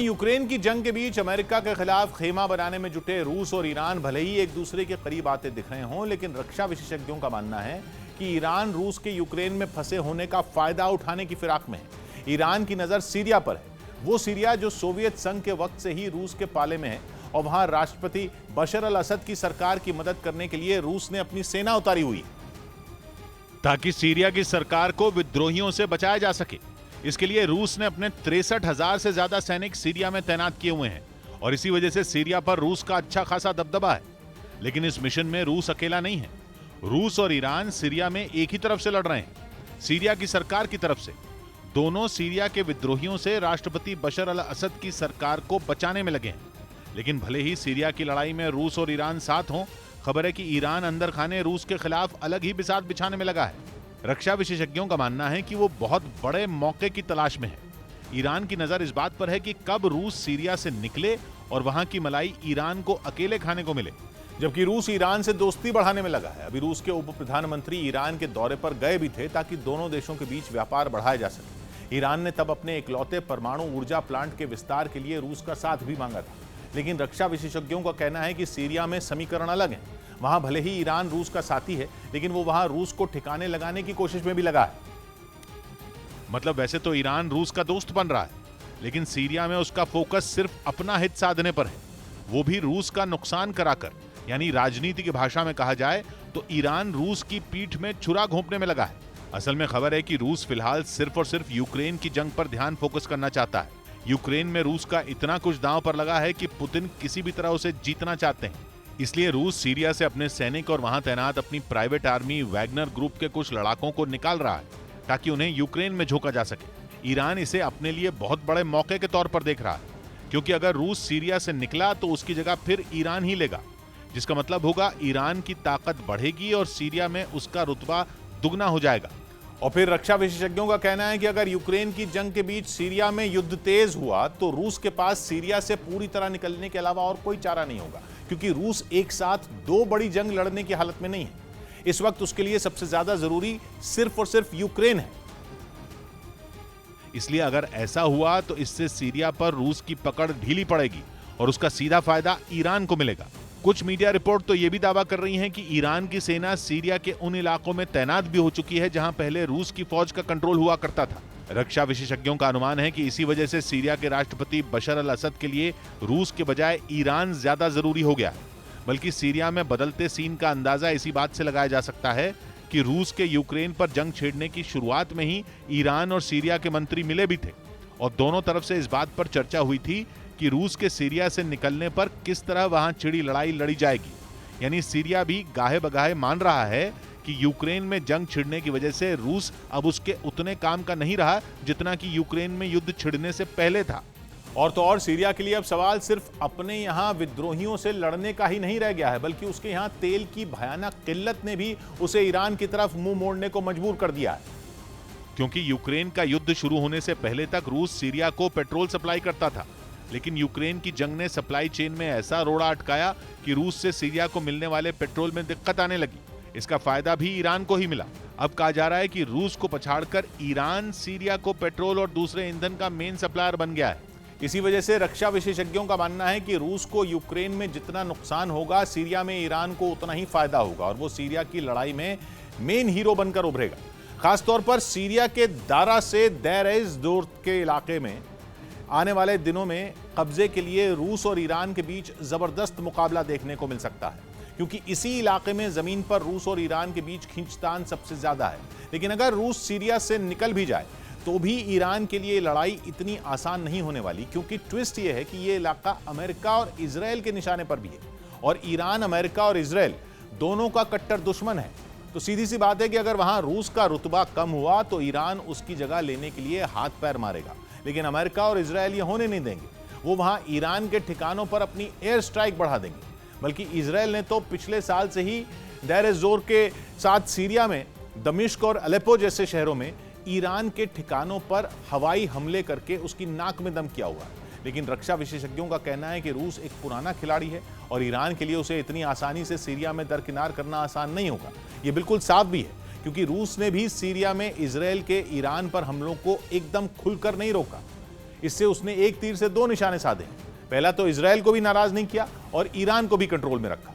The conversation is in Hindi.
यूक्रेन की जंग के बीच अमेरिका के खिलाफ खेमा बनाने में जुटे रूस और ईरान भले ही एक दूसरे के करीब आते दिख रहे हों, लेकिन रक्षा विशेषज्ञों का मानना है कि ईरान रूस के यूक्रेन में फंसे होने का फायदा उठाने की फिराक में है। ईरान की नजर सीरिया पर है, वो सीरिया जो सोवियत संघ के वक्त से ही रूस के पाले में है और वहां राष्ट्रपति बशर अल असद की सरकार की मदद करने के लिए रूस ने अपनी सेना उतारी हुई है ताकि सीरिया की सरकार को विद्रोहियों से बचाया जा सके। इसके लिए रूस ने अपने 63,000 से ज्यादा सैनिक सीरिया में तैनात किए हुए हैं और इसी वजह से सीरिया पर रूस का अच्छा खासा दबदबा है। लेकिन इस मिशन में रूस अकेला नहीं है। रूस और ईरान सीरिया में एक ही तरफ से लड़ रहे हैं, सीरिया की सरकार की तरफ से। दोनों सीरिया के विद्रोहियों से राष्ट्रपति बशर अल असद की सरकार को बचाने में लगे हैं। लेकिन भले ही सीरिया की लड़ाई में रूस और ईरान साथ हों, खबर है कि ईरान अंदर खाने रूस के खिलाफ अलग ही बिसात बिछाने में लगा है। रक्षा विशेषज्ञों का मानना है कि वो बहुत बड़े मौके की तलाश में है। ईरान की नजर इस बात पर है कि कब रूस सीरिया से निकले और वहां की मलाई ईरान को अकेले खाने को मिले। जबकि रूस ईरान से दोस्ती बढ़ाने में लगा है। अभी रूस के उप प्रधानमंत्री ईरान के दौरे पर गए भी थे ताकि दोनों देशों के बीच व्यापार बढ़ाया जा सके। ईरान ने तब अपने इकलौते परमाणु ऊर्जा प्लांट के विस्तार के लिए रूस का साथ भी मांगा था। लेकिन रक्षा विशेषज्ञों का कहना है कि सीरिया में समीकरण अलग है। वहां भले ही ईरान रूस का साथी है, लेकिन वो वहां रूस को ठिकाने लगाने की कोशिश में भी लगा है। मतलब वैसे तो ईरान रूस का दोस्त बन रहा है, लेकिन सीरिया में उसका फोकस सिर्फ अपना हित साधने पर है, वो भी रूस का नुकसान कराकर। यानी राजनीति की भाषा में कहा जाए तो ईरान रूस की पीठ में छुरा घोंपने में लगा है। असल में खबर है कि रूस फिलहाल सिर्फ और सिर्फ यूक्रेन की जंग पर ध्यान फोकस करना चाहता है। यूक्रेन में रूस का इतना कुछ दांव पर लगा है कि पुतिन किसी भी तरह उसे जीतना चाहते हैं। इसलिए रूस सीरिया से अपने सैनिक और वहां तैनात अपनी प्राइवेट आर्मी वैगनर ग्रुप के कुछ लड़ाकों को निकाल रहा है ताकि उन्हें यूक्रेन में झोंका जा सके। ईरान इसे अपने लिए बहुत बड़े मौके के तौर पर देख रहा है, क्योंकि अगर रूस सीरिया से निकला तो उसकी जगह फिर ईरान ही लेगा, जिसका मतलब होगा ईरान की ताकत बढ़ेगी और सीरिया में उसका रुतबा दुगना हो जाएगा। और फिर रक्षा विशेषज्ञों का कहना है कि अगर यूक्रेन की जंग के बीच सीरिया में युद्ध तेज हुआ तो रूस के पास सीरिया से पूरी तरह निकलने के अलावा और कोई चारा नहीं होगा, क्योंकि रूस एक साथ दो बड़ी जंग लड़ने की हालत में नहीं है। इस वक्त उसके लिए सबसे ज्यादा जरूरी सिर्फ और सिर्फ यूक्रेन है। इसलिए अगर ऐसा हुआ तो इससे सीरिया पर रूस की पकड़ ढीली पड़ेगी और उसका सीधा फायदा ईरान को मिलेगा। कुछ मीडिया रिपोर्ट तो यह भी दावा कर रही हैं कि ईरान की सेना सीरिया के उन इलाकों में तैनात भी हो चुकी है जहां पहले रूस की फौज का कंट्रोल हुआ करता था। रक्षा विशेषज्ञों का अनुमान है कि इसी वजह से सीरिया के राष्ट्रपति बशर अल असद के लिए रूस के बजाय ईरान ज्यादा जरूरी हो गया है। बल्कि सीरिया में बदलते सीन का अंदाजा इसी बात से लगाया जा सकता है कि रूस के यूक्रेन पर जंग छेड़ने की शुरुआत में ही ईरान और सीरिया के मंत्री मिले भी थे और दोनों तरफ से इस बात पर चर्चा हुई थी कि रूस के सीरिया से निकलने पर किस तरह वहां छिड़ी लड़ाई लड़ी जाएगी। यानी सीरिया भी गाहे बगाहे मान रहा है कि यूक्रेन में जंग छिड़ने की वजह से रूस अब उसके उतने काम का नहीं रहा जितना कि यूक्रेन में युद्ध छिड़ने से पहले था। और तो और सीरिया के लिए अब सवाल सिर्फ अपने यहां विद्रोहियों से लड़ने का ही नहीं रह गया है, बल्कि उसके यहां तेल की भयानक किल्लत ने भी उसे ईरान की तरफ मुंह मोड़ने को मजबूर कर दिया है। क्योंकि यूक्रेन का युद्ध शुरू होने से पहले तक रूस सीरिया को पेट्रोल सप्लाई करता था, लेकिन यूक्रेन की जंग ने सप्लाई चेन में ऐसा रोड़ा अटकाया कि रूस से सीरिया को मिलने वाले पेट्रोल में दिक्कत आने लगी। इसका फायदा भी ईरान को ही मिला। अब कहा जा रहा है कि रूस को पछाड़कर ईरान सीरिया को पेट्रोल और दूसरे ईंधन का मेन सप्लायर बन गया है। इसी वजह से रक्षा विशेषज्ञों का मानना है कि रूस को यूक्रेन में जितना नुकसान होगा, सीरिया में ईरान को उतना ही फायदा होगा और वो सीरिया की लड़ाई में मेन हीरो बनकर उभरेगा। खासतौर पर सीरिया के दारा से देर एज जोर के इलाके में आने वाले दिनों में कब्जे के लिए रूस और ईरान के बीच जबरदस्त मुकाबला देखने को मिल सकता है, क्योंकि इसी इलाके में जमीन पर रूस और ईरान के बीच खींचतान सबसे ज्यादा है। लेकिन अगर रूस सीरिया से निकल भी जाए तो भी ईरान के लिए लड़ाई इतनी आसान नहीं होने वाली, क्योंकि ट्विस्ट यह है कि यह इलाका अमेरिका और इजराइल के निशाने पर भी है और ईरान अमेरिका और इजराइल दोनों का कट्टर दुश्मन है। तो सीधी सी बात है कि अगर वहां रूस का रुतबा कम हुआ तो ईरान उसकी जगह लेने के लिए हाथ पैर मारेगा, लेकिन अमेरिका और इजराइल ये होने नहीं देंगे। वो वहां ईरान के ठिकानों पर अपनी एयर स्ट्राइक बढ़ा देंगे। बल्कि इजराइल ने तो पिछले साल से ही देर एज जोर के साथ सीरिया में दमिश्क और अलेप्पो जैसे शहरों में ईरान के ठिकानों पर हवाई हमले करके उसकी नाक में दम किया हुआ है। लेकिन रक्षा विशेषज्ञों का कहना है कि रूस एक पुराना खिलाड़ी है और ईरान के लिए उसे इतनी आसानी से सीरिया में दरकिनार करना आसान नहीं होगा। यह बिल्कुल साफ भी है, क्योंकि रूस ने भी सीरिया में इजराइल के ईरान पर हमलों को एकदम खुलकर नहीं रोका। इससे उसने एक तीर से दो निशाने साधे। पहला तो इजरायल को भी नाराज नहीं किया और ईरान को भी कंट्रोल में रखा।